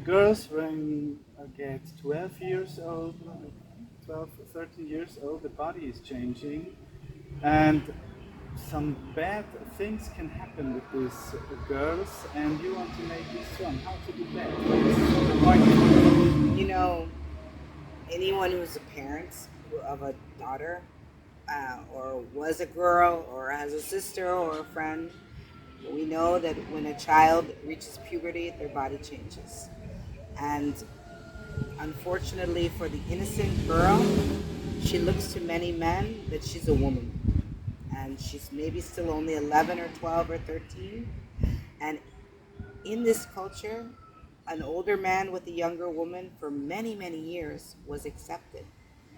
girls when get 12 years old, 12, 13 years old, the body is changing, and some bad things can happen with these girls, and you want to make this strong. How to do that? You know, anyone who's a parent of a daughter, or was a girl, or has a sister or a friend, we know that when a child reaches puberty, their body changes. And unfortunately for the innocent girl, she looks to many men that she's a woman. And she's maybe still only 11 or 12 or 13. And in this culture, an older man with a younger woman for many, many years was accepted.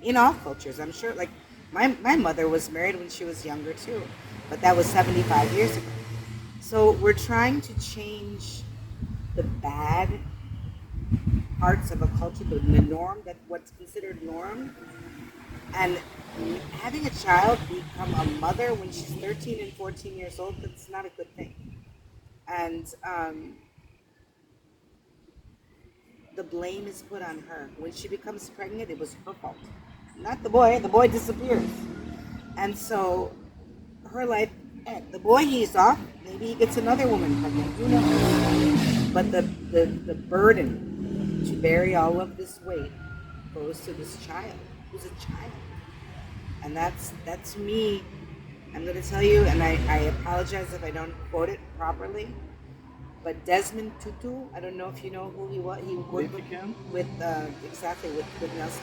In all cultures, I'm sure. Like, my mother was married when she was younger too, but that was 75 years ago. So we're trying to change the bad parts of a culture, the norm, that what's considered norm, and having a child become a mother when she's 13 and 14 years old, that's not a good thing. And the blame is put on her. When she becomes pregnant, it was her fault, not the boy. The boy disappears. And so her life, the boy, he's off. Maybe he gets another woman pregnant. Who knows? But the burden to bury all of this weight goes to this child, who's a child. And that's me. I'm going to tell you, and I apologize if I don't quote it properly, but Desmond Tutu, I don't know if you know who he was. He worked with Nelson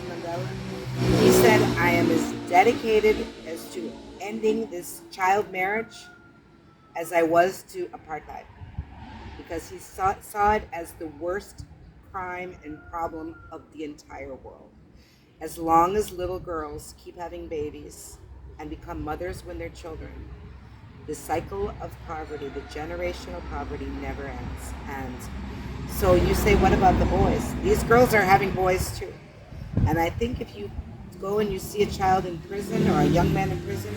Mandela. He said, "I am as dedicated as to ending this child marriage as I was to apartheid," because he saw it as the worst crime and problem of the entire world. As long as little girls keep having babies and become mothers when they're children, the cycle of poverty, the generational poverty, never ends. And so you say, what about the boys? These girls are having boys too. And I think if you go and you see a child in prison or a young man in prison,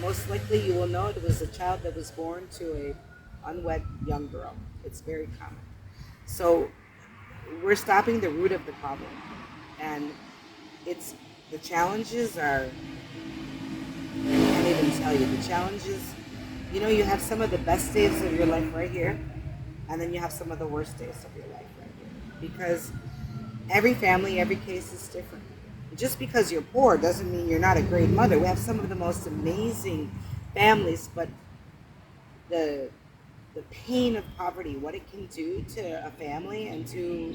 most likely you will know it was a child that was born to a unwed young girl. It's very common. So we're stopping the root of the problem. And the challenges are, I can't even tell you, the challenges, you have some of the best days of your life right here, and then you have some of the worst days of your life right here. Because every family, every case is different. Just because you're poor doesn't mean you're not a great mother. We have some of the most amazing families, but the pain of poverty, what it can do to a family and to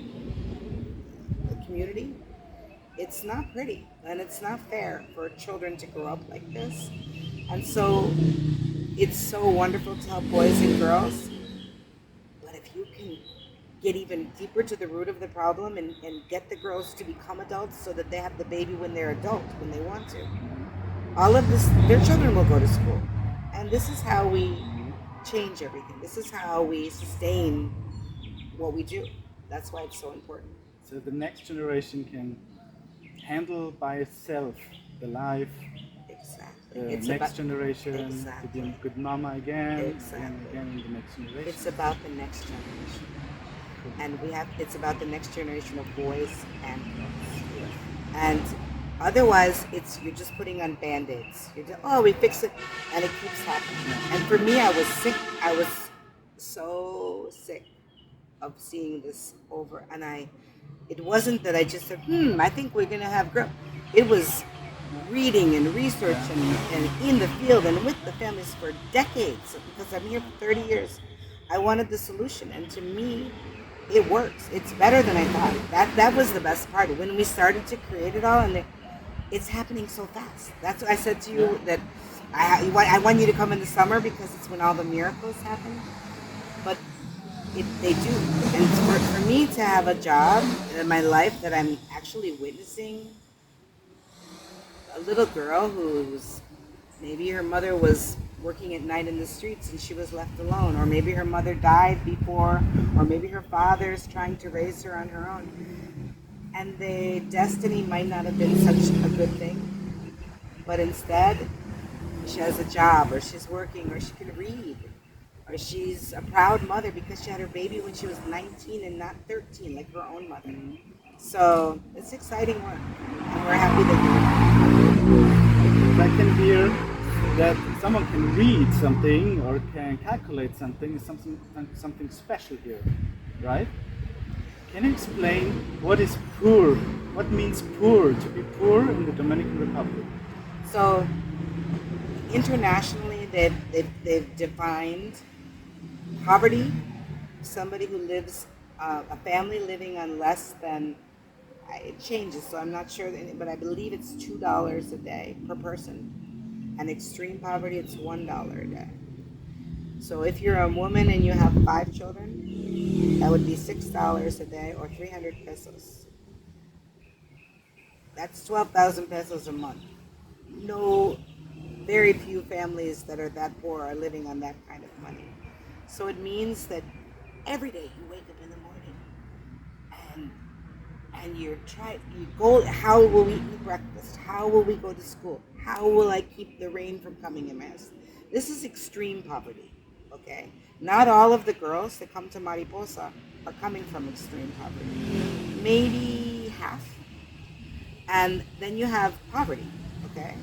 the community, it's not pretty, and it's not fair for children to grow up like this. And so it's so wonderful to help boys and girls, but if you can get even deeper to the root of the problem and get the girls to become adults so that they have the baby when they're adult, when they want to, all of this, their children will go to school. And this is how we change everything. This is how we sustain what we do. That's why it's so important. So the next generation can handle by itself the life. Exactly. Next generation to be a good mama again, exactly. and again in the next generation. It's about the next generation. Cool. And it's about the next generation of boys and girls. Yeah. And otherwise, you're just putting on Band-Aids. We fix it, and it keeps happening. And for me, I was sick. I was so sick of seeing this over. And it wasn't that I just said, I think we're going to have girls. It was reading and research and in the field and with the families for decades, because I'm here for 30 years. I wanted the solution, and to me, it works. It's better than I thought. That was the best part. When we started to create it all, and it's happening so fast. That's what I said to you, that I want you to come in the summer because it's when all the miracles happen. But they do. And for me to have a job in my life that I'm actually witnessing a little girl who's maybe her mother was working at night in the streets and she was left alone, or maybe her mother died before, or maybe her father's trying to raise her on her own, and the destiny might not have been such a good thing, but instead she has a job, or she's working, or she can read, or she's a proud mother because she had her baby when she was 19 and not 13, like her own mother. So it's exciting work, and we're happy to do it. I can hear that someone can read something or can calculate something is something special here, right? Can you explain what is poor? What means poor, to be poor in the Dominican Republic? So internationally, they've defined poverty, somebody who lives, a family living on less than, it changes, so I'm not sure, but I believe it's $2 a day per person. And extreme poverty, it's $1 a day. So if you're a woman and you have 5 children, that would be $6 a day or 300 pesos. That's 12,000 pesos a month. No, very few families that are that poor are living on that kind of money. So it means that every day you wake up in the morning and you go, how will we eat breakfast? How will we go to school? How will I keep the rain from coming in my house? This is extreme poverty, okay? Not all of the girls that come to Mariposa are coming from extreme poverty. Maybe half. And then you have poverty, okay?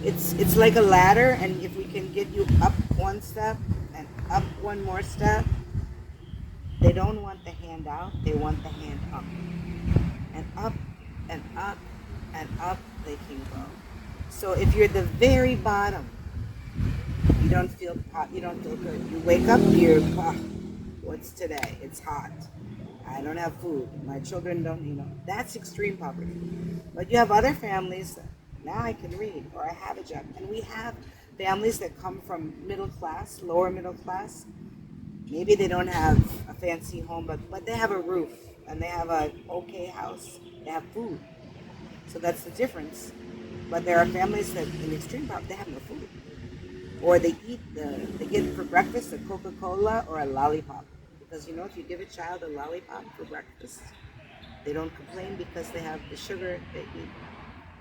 It's like a ladder, and if we can get you up one step and up one more step, they don't want the hand out, they want the hand up. And up and up and up they can go. So if you're the very bottom, you don't feel good. You wake up, what's today? It's hot. I don't have food. My children don't, that's extreme poverty. But you have other families that, now I can read, or I have a job. And we have families that come from middle class, lower middle class. Maybe they don't have a fancy home, but they have a roof, and they have an okay house. They have food. So that's the difference. But there are families that in extreme poverty, they have no food. Or they get for breakfast a Coca-Cola or a lollipop. Because if you give a child a lollipop for breakfast, they don't complain because they have the sugar they eat.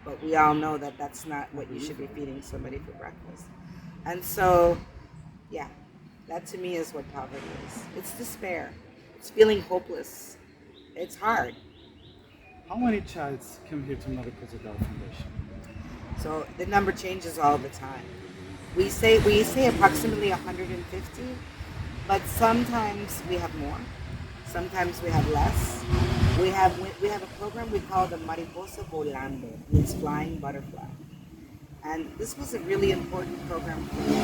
But we all know that that's not what you should be feeding somebody for breakfast. And so, yeah, that to me is what poverty is. It's despair. It's feeling hopeless. It's hard. How many children come here to Mariposa DR Foundation? So the number changes all the time. We say approximately 150, but sometimes we have more. Sometimes we have less. We have a program we call the Mariposa volando, means flying butterfly. And this was a really important program for me.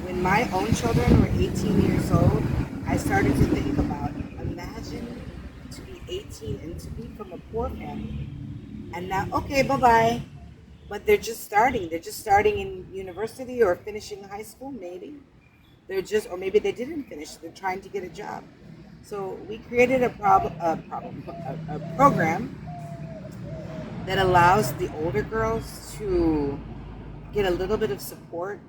When my own children were 18 years old, I started to think about, imagine to be 18 and to be from a poor family. And now, okay, bye-bye. But they're just starting. They're just starting in university or finishing high school, maybe. Or maybe they didn't finish. They're trying to get a job. So we created a program that allows the older girls to get a little bit of support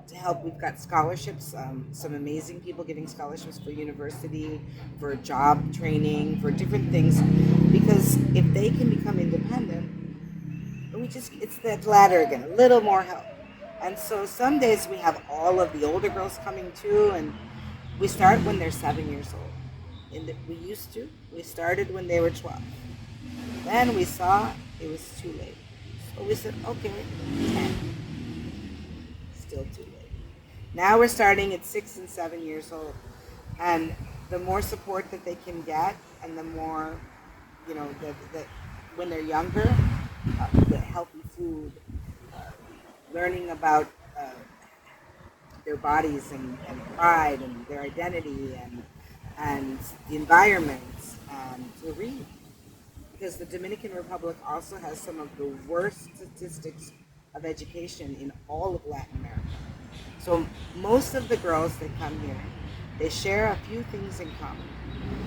to help. We've got scholarships, some amazing people getting scholarships for university, for job training, for different things. Because if they can become independent, it's that ladder again, a little more help. And so some days we have all of the older girls coming too, and we start when they're 7 years old. We started when they were 12. Then we saw it was too late. So we said, okay, 10. Still too late. Now we're starting at 6 and 7 years old. And the more support that they can get, and the more, that when they're younger, the healthy food, learning about their bodies and pride and their identity and the environment, and to read. Because the Dominican Republic also has some of the worst statistics of education in all of Latin America. So most of the girls that come here, they share a few things in common.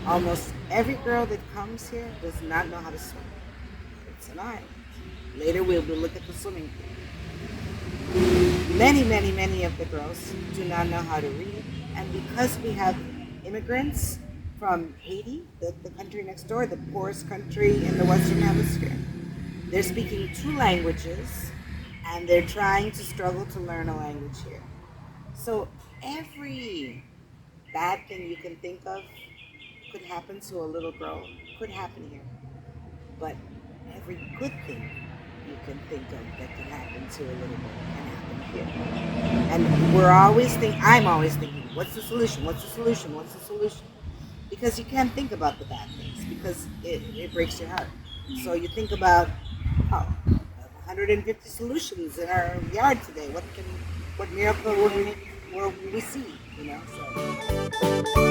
Almost every girl that comes here does not know how to swim. It's an island. Later we'll look at the swimming pool. Many, many, many of the girls do not know how to read. And because we have immigrants from Haiti, the country next door, the poorest country in the Western Hemisphere, they're speaking 2 languages, and they're trying to struggle to learn a language here. So every bad thing you can think of could happen to a little girl, could happen here. But every good thing you can think of that can happen to a little girl can happen here. And I'm always thinking, what's the solution? What's the solution? What's the solution? Because you can't think about the bad things because it breaks your heart. So you think about 150 solutions in our yard today. What miracle will we see? So.